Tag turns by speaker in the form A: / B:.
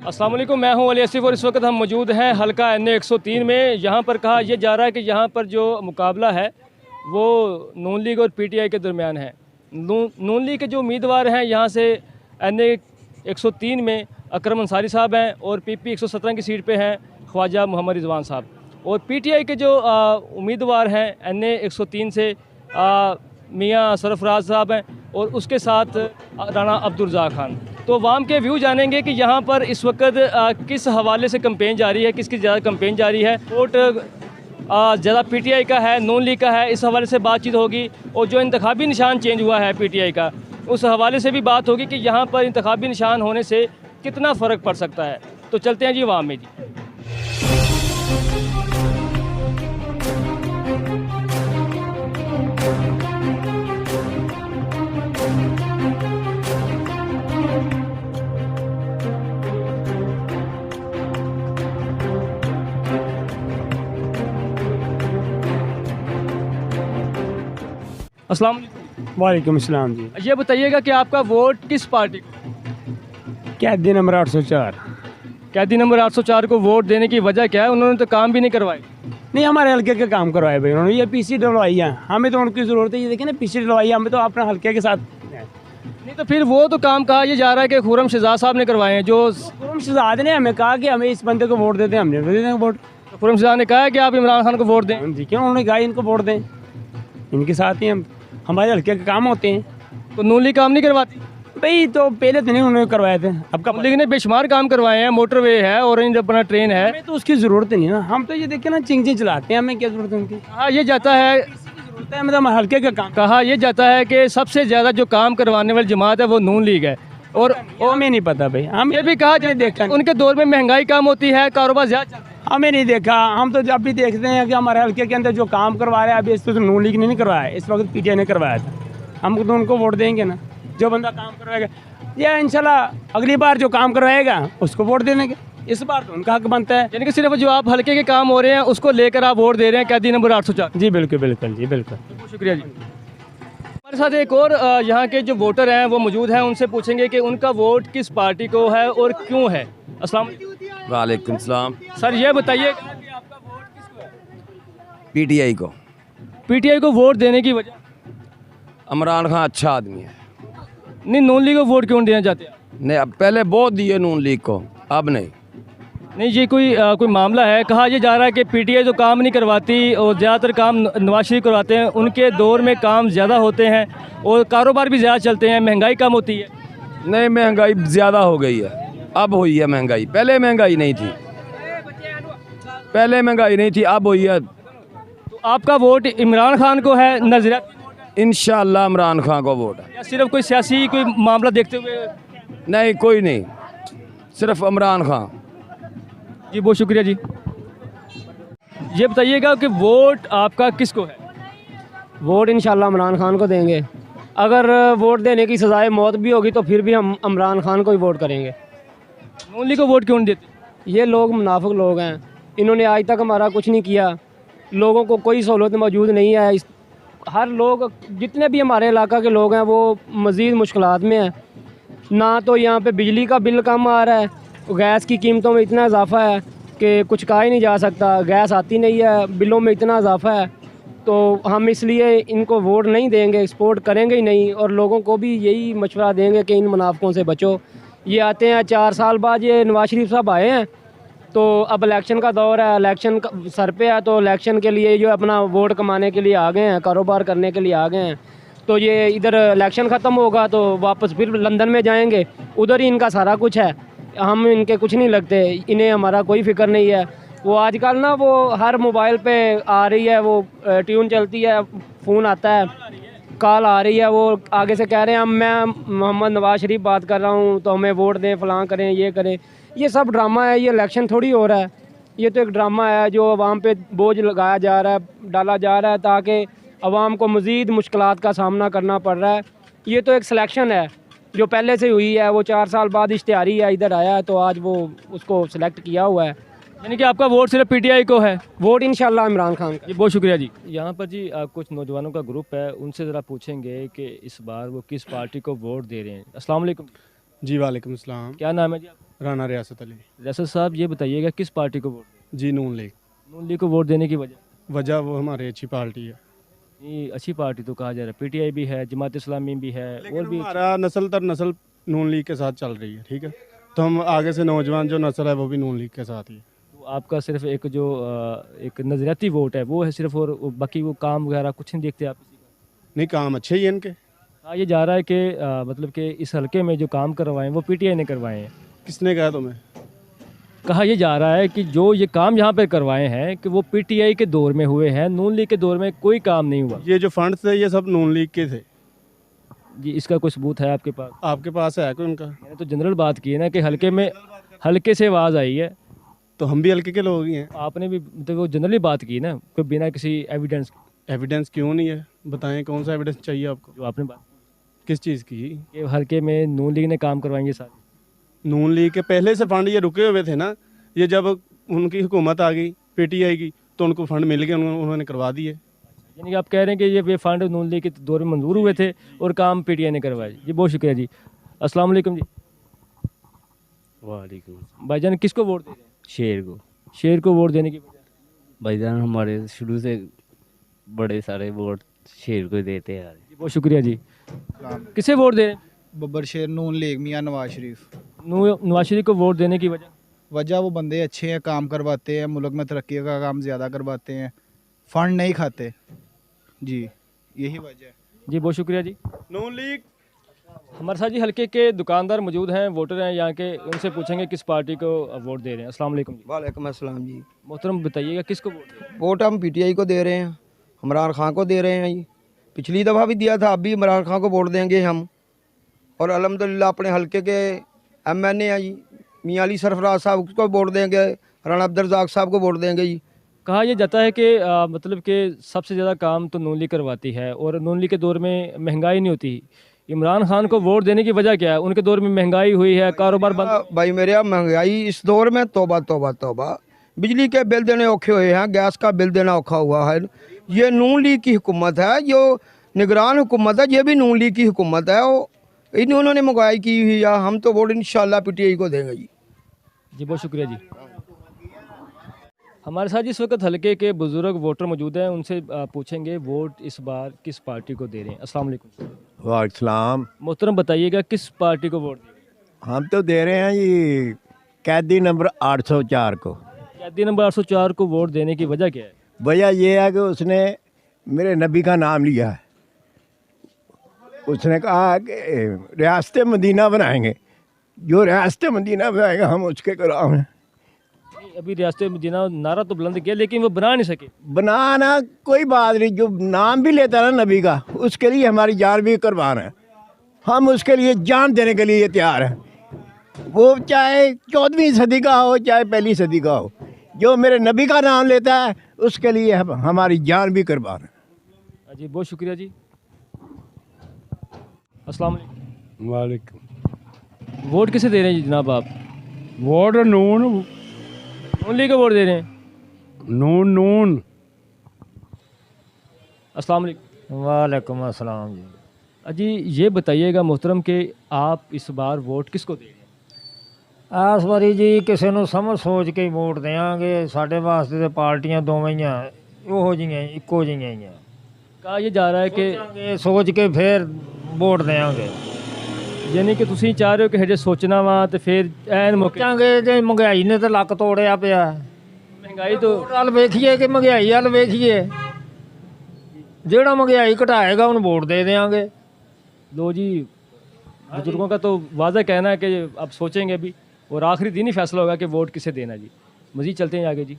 A: अस्सलाम वालेकुम, मैं हूं अली आसिफ और इस वक्त हम मौजूद हैं हल्का NA 103 में। यहाँ पर कहा यह जा रहा है कि यहाँ पर जो मुकाबला है वो नून लीग और PTI के दरमियान है। नून लीग के जो उम्मीदवार हैं यहाँ से NA 103 में अकरम अंसारी साहब हैं और PP 117 की सीट पे हैं ख्वाजा मोहम्मद रिजवान साहब। और PTI के जो उम्मीदवार हैं NA 103 से मियाँ सरफराज साहब हैं और उसके साथ राना अब्दुल रज़ाक खान। तो अवाम के व्यू जानेंगे कि यहाँ पर इस वक्त किस हवाले से कैंपेन जारी है, किसकी ज़्यादा कैंपेन जारी है, वोट ज़्यादा PTI का है, नून लीग का है, इस हवाले से बातचीत होगी। और जो इंतखाबी निशान चेंज हुआ है PTI का, उस हवाले से भी बात होगी कि यहाँ पर इंतखाबी निशान होने से कितना फ़र्क पड़ सकता है। तो चलते हैं जी अवाम में जी। अस्सलाम वालेकुम।
B: वालेकुम अस्सलाम जी।
A: ये बताइएगा कि आपका वोट किस पार्टी को?
B: कैदी नंबर 804।
A: कैदी नंबर 804 को वोट देने की वजह क्या है? उन्होंने तो काम भी नहीं करवाए।
B: नहीं, हमारे हल्के के काम करवाए भाई उन्होंने। ये पीसी डलवाई है, हमें तो उनकी ज़रूरत है। ये देखिए ना, पीसी डलवाई है, हमें तो अपने हल्के के साथ हैं।
A: नहीं तो फिर वो तो काम कहा यह जा रहा है कि खुर्रम शहजाद साहब ने करवाए हैं। जो
B: खुर्रम शहजाद ने हमें कहा कि हमें इस बंदे को वोट देते हैं, हमने दे देंगे वोट।
A: खुर्रम शहजाद ने कहा है कि आप इमरान खान को वोट दें।
B: जी, क्यों उन्होंने कहा इनको वोट दें, इनके साथ ही हम हमारे हल्के के काम होते हैं।
A: तो नून लीग काम नहीं करवाती
B: भाई? तो पहले तो नहीं उन्होंने करवाए थे, अब का
A: नून लीग ने बेशुमार काम करवाए हैं। मोटरवे है, ऑरेंज अपना ट्रेन है।
B: हमें तो उसकी ज़रूरत नहीं है ना। हम तो ये देखिए ना, चिंग चलाते हैं, हमें क्या ज़रूरत है उनकी?
A: कहा यह जाता है
B: ज़रूरत है मतलब हल्के का काम।
A: कहा यह जाता है कि सबसे ज़्यादा जो काम करवाने वाली जमात है वो नून लीग है। और
B: हमें नहीं पता भाई, हम
A: ये भी कहा
B: नहीं देखा।
A: उनके दौर में महंगाई कम होती है, कारोबार ज़्यादा चलता है।
B: हमें नहीं देखा। हम तो जब भी देखते हैं कि हमारे हल्के के अंदर जो काम करवा रहे हैं, अभी इस तो नून लीग ने नहीं करवाया, इस वक्त PTI ने करवाया था। हम तो उनको वोट देंगे ना, जो बंदा काम करवाएगा। या इंशाल्लाह अगली बार जो काम करवाएगा उसको वोट देने के। इस बार तो उनका हक बनता है।
A: यानी कि सिर्फ जो आप हल्के के काम हो रहे हैं उसको लेकर आप वोट दे रहे हैं कैदी नंबर 804।
B: जी बिल्कुल बिल्कुल जी बिल्कुल।
A: बहुत शुक्रिया जी। हमारे साथ एक और यहाँ के जो वोटर हैं वो मौजूद हैं, उनसे पूछेंगे कि उनका वोट किस पार्टी को है और क्यों है। अस्सलाम वालेकुम।
C: वालेकुम सलाम।
A: सर ये बताइए कि आपका वोट किसको है?
C: PTI को।
A: PTI को वोट देने की वजह?
C: इमरान खान अच्छा आदमी है।
A: नहीं, नून लीग को वोट क्यों देना चाहते हैं?
C: नहीं, अब पहले बहुत दिए नून लीग को, अब नहीं।
A: नहीं, ये कोई मामला है। कहा यह जा रहा है कि PTI तो काम नहीं करवाती और ज़्यादातर काम नवाज शरीफ करवाते हैं। उनके दौर में काम ज़्यादा होते हैं और कारोबार भी ज़्यादा चलते हैं, महंगाई कम होती है।
C: नहीं, महंगाई ज़्यादा हो गई है, अब हुई है महंगाई। पहले महंगाई नहीं थी, पहले महंगाई नहीं थी, अब हुई है।
A: तो आपका वोट इमरान खान को है? नजरिया
C: इंशाल्लाह इमरान खान को वोट है।
A: या सिर्फ कोई सियासी कोई मामला देखते हुए?
C: नहीं, कोई नहीं, सिर्फ इमरान खान।
A: जी बहुत शुक्रिया जी। ये बताइएगा कि वोट आपका किसको है?
D: वोट इंशाल्लाह इमरान खान को देंगे। अगर वोट देने की सजाए मौत भी होगी तो फिर भी हम इमरान खान को ही वोट करेंगे।
A: नून लीग को वोट क्यों नहीं देते?
D: ये लोग मुनाफिक लोग हैं, इन्होंने आज तक हमारा कुछ नहीं किया। लोगों को कोई सहूलत मौजूद नहीं है। हर लोग जितने भी हमारे इलाका के लोग हैं वो मज़ीद मुश्किलात में हैं। ना तो यहाँ पे बिजली का बिल कम आ रहा है, गैस की कीमतों में इतना इजाफा है कि कुछ कहा ही नहीं जा सकता। गैस आती नहीं है, बिलों में इतना इजाफा है। तो हम इसलिए इनको वोट नहीं देंगे, सपोर्ट करेंगे ही नहीं। और लोगों को भी यही मशवरा देंगे कि इन मुनाफिकों से बचो। ये आते हैं 4 साल बाद, ये नवाज शरीफ साहब आए हैं, तो अब इलेक्शन का दौर है, इलेक्शन सर पे है, तो इलेक्शन के लिए जो अपना वोट कमाने के लिए आ गए हैं, कारोबार करने के लिए आ गए हैं। तो ये इधर इलेक्शन ख़त्म होगा तो वापस फिर लंदन में जाएंगे, उधर ही इनका सारा कुछ है। हम इनके कुछ नहीं लगते, इन्हें हमारा कोई फ़िक्र नहीं है। वो आजकल ना वो हर मोबाइल पे आ रही है, वो ट्यून चलती है, फ़ोन आता है, कॉल आ रही है, वो आगे से कह रहे हैं मैं मोहम्मद नवाज शरीफ बात कर रहा हूँ तो हमें वोट दें, फ़लाँ करें, ये करें। ये सब ड्रामा है, ये इलेक्शन थोड़ी हो रहा है। ये तो एक ड्रामा है जो अवाम पे बोझ लगाया जा रहा है, डाला जा रहा है ताकि अवाम को मज़ीद मुश्किलात का सामना करना पड़ रहा है। ये तो एक सिलेक्शन है जो पहले से हुई है। वो 4 साल बाद इश्तिहारी है, इधर आया है तो आज वो उसको सिलेक्ट किया हुआ है।
A: यानी कि आपका वोट सिर्फ PTI को है?
D: वोट इंशाल्लाह इमरान खान का।
A: जी बहुत शुक्रिया जी। यहाँ पर जी कुछ नौजवानों का ग्रुप है, उनसे ज़रा पूछेंगे कि इस बार वो किस पार्टी को वोट दे रहे हैं। अस्सलाम वालेकुम।
E: जी वालेकुम अस्सलाम।
A: क्या नाम है जी आपका?
E: राना रियासत अली।
A: रसद साहब ये बताइएगा किस पार्टी को वोट दें?
E: जी नून लीग।
A: नून लीग को वोट देने की
E: वजह वो हमारी अच्छी पार्टी है।
A: ये अच्छी पार्टी तो कहा जा रहा है, पीटीआई भी है, जमात इस्लामी भी है,
E: लेकिन
A: और भी
E: हमारा नस्ल दर नस्ल नून लीग के साथ चल रही है, ठीक है। तो हम आगे से नौजवान जो नस्ल है वो भी नून लीग के साथ ही है।
A: तो आपका सिर्फ एक जो एक नज़रियाती वोट है वो है सिर्फ, और बाकी वो काम वगैरह कुछ नहीं देखते आप किसी का?
E: नहीं, काम अच्छे ही है इनके।
A: कहा ये जा रहा है कि मतलब कि इस हलके में जो काम करवाए हैं वो पीटीआई ने करवाए हैं।
E: किसने कहा तुम्हें?
A: कहा यह जा रहा है कि जो ये काम यहाँ पे करवाए हैं कि वो पीटीआई के दौर में हुए हैं, नून लीग के दौर में कोई काम नहीं हुआ।
E: ये जो फंड्स थे ये सब नून लीग के थे।
A: जी इसका कोई सबूत है आपके पास?
E: आपके पास है कोई उनका?
A: मैंने तो जनरल बात की है ना कि हल्के में, हल्के से आवाज़ आई है।
E: तो हम भी हल्के के लोग ही हैं।
A: आपने भी तो वो जनरली बात की ना, कोई बिना किसी एविडेंस
E: एविडेंस क्यों नहीं है? बताएं कौन सा एविडेंस चाहिए आपको?
A: जो आपने बात
E: किस चीज़ की?
A: कि हल्के में नून लीग ने काम करवाएंगे सारे।
E: नून लीग के पहले से फंड ये रुके हुए थे ना। ये जब उनकी हुकूमत आ गई पीटीआई की तो उनको फंड मिल गए, उन्होंने करवा दिए।
A: यानी कि आप कह रहे हैं कि ये फंड नून लीग के दौर में मंजूर हुए थे और काम पीटीआई ने करवाए। जी बहुत शुक्रिया जी। अस्सलाम वालेकुम जी।
F: वालेकुम।
A: भाईजान किसको वोट दे रहे हैं?
F: शेर को।
A: शेर को वोट देने की वजह?
F: भाईजान हमारे शुरू से बड़े सारे वोट शेर को ही देते हैं यार।
A: जी बहुत शुक्रिया जी। किसे वोट दे रहे हैं?
G: बब्बर शेर नून लीग मियाँ नवाज शरीफ।
A: नवाज शरीफ को वोट देने की
G: वजह वो बंदे अच्छे हैं, काम करवाते हैं, मुल्क में तरक्की का काम ज़्यादा करवाते हैं, फंड नहीं खाते। जी यही वजह है।
A: जी बहुत शुक्रिया जी।
E: नून लीग।
A: हमारे साथ जी हल्के के दुकानदार मौजूद हैं, वोटर हैं यहाँ के, उनसे पूछेंगे किस पार्टी को वोट दे रहे हैं। अस्सलाम वालेकुम जी।
H: वालेकुम अस्सलाम जी।
A: मोहतरम बताइएगा किसको वोट दे रहे हैं?
H: वोट हम पीटीआई को दे रहे हैं, इमरान खान को दे रहे हैं जी। पिछली दफ़ा भी दिया था, अब भी इमरान खान को वोट देंगे हम। और अल्हम्दुलिल्लाह अपने हल्के के एमएनए हैं जी, मियां अली सरफराज साहब को वोट देंगे, राना अब्दुल रज़ाक साहब को वोट देंगे जी।
A: कहा यह जाता है कि मतलब कि सबसे ज़्यादा काम तो नून लीग करवाती है और नून लीग के दौर में महंगाई नहीं होती। इमरान खान को वोट देने की वजह क्या है? उनके दौर में महंगाई हुई है, कारोबार बंद।
H: भाई मेरे यहाँ महंगाई इस दौर में तौबा तौबा तौबा, बिजली के बिल देने औखे हुए हैं, गैस का बिल देना औखा हुआ है। ये नून लीग की हुकूमत है, जो निगरान हुकूमत है, ये भी नून लीग की हुकूमत है। इन्होंने महंगाई की हुई है। हम तो वोट इंशाल्लाह पीटीआई को देंगे जी।
A: जी बहुत शुक्रिया जी। हमारे साथ इस वक्त हल्के के बुजुर्ग वोटर मौजूद हैं, उनसे पूछेंगे वोट इस बार किस पार्टी को दे रहे हैं। अस्सलाम वालेकुम।
I: वालेकुम।
A: मोहतरम बताइएगा किस पार्टी को वोट दे रहे हैं?
I: हम तो दे रहे हैं जी कैदी नंबर 804 को।
A: कैदी नंबर 804 को वोट देने की वजह क्या है?
I: वजह ये है कि उसने मेरे नबी का नाम लिया है। उसने कहा कि रियासत मदीना बनाएंगे, जो रियासत मदीना बनाएगा हम उसके खिलाफ हैं।
A: अभी रियासत मदीना नारा तो बुलंद किया लेकिन वो बना नहीं सके।
I: बनाना कोई बात नहीं, जो नाम भी लेता है ना नबी का, उसके लिए हमारी जान भी कुर्बान है। हम उसके लिए जान देने के लिए तैयार हैं। वो चाहे 14वीं सदी का हो चाहे पहली सदी का हो, जो मेरे नबी का नाम लेता है उसके लिए हमारी जान भी कुर्बान है।
A: जी बहुत शुक्रिया जी। अस्सलाम वालेकुम।
B: वालेकुम।
A: वोट किसे दे रहे हैं जी जनाब आप?
B: वोट नून
A: नून लीग को वोट दे रहे हैं?
B: नून नून।
A: अस्सलाम वालेकुम।
J: वालेकुम अस्सलाम जी।
A: जी ये बताइएगा मोहतरम कि आप इस बार वोट किसको दे रहे हैं?
J: इस बारी जी किसी ਨੂੰ ਸਮਝ ਸੋਚ ਕੇ ਵੋਟ ਦੇਵਾਂਗੇ। ਸਾਡੇ ਵਾਸਤੇ ਤੇ ਪਾਰਟੀਆਂ ਦੋਵੇਂ ਹੀ ਆ, ਉਹੋ ਜਿਹੀਆਂ ਇੱਕੋ ਜਿਹੀਆਂ ਹੀ ਆ।
A: कहा यह जा रहा है कि
J: ਸੋਚ ਕੇ ਫਿਰ ਵੋਟ ਦੇਵਾਂਗੇ।
A: यानी कि ਤੁਸੀਂ ਚਾਹ ਰਹੇ ਹੋ ਕਿ ਹਜੇ ਸੋਚਣਾ ਵਾ ਤੇ ਫਿਰ ਐਨ ਮੌਕੇ
J: ਸੋਚਾਂਗੇ ਤੇ ਮਹਿੰਗਾਈ ਨੇ ਤਾਂ ਲੱਕ ਤੋੜਿਆ ਪਿਆ।
A: ਮਹਿੰਗਾਈ ਤੋਂ
J: ਵੱਲ ਵੇਖੀਏ ਕਿ ਮਹਿੰਗਾਈ ਵੱਲ ਵੇਖੀਏ, ਜਿਹੜਾ ਮਹਿੰਗਾਈ ਘਟਾਏਗਾ ਉਹਨੂੰ ਵੋਟ ਦੇ ਦੇਵਾਂਗੇ।
A: लो जी, बुजुर्गों का तो वाज़ा कहना है कि अब सोचेंगे भी और आखिरी दिन ही फैसला होगा कि वोट किसे देना जी। मज़ीद चलते हैं आगे जी।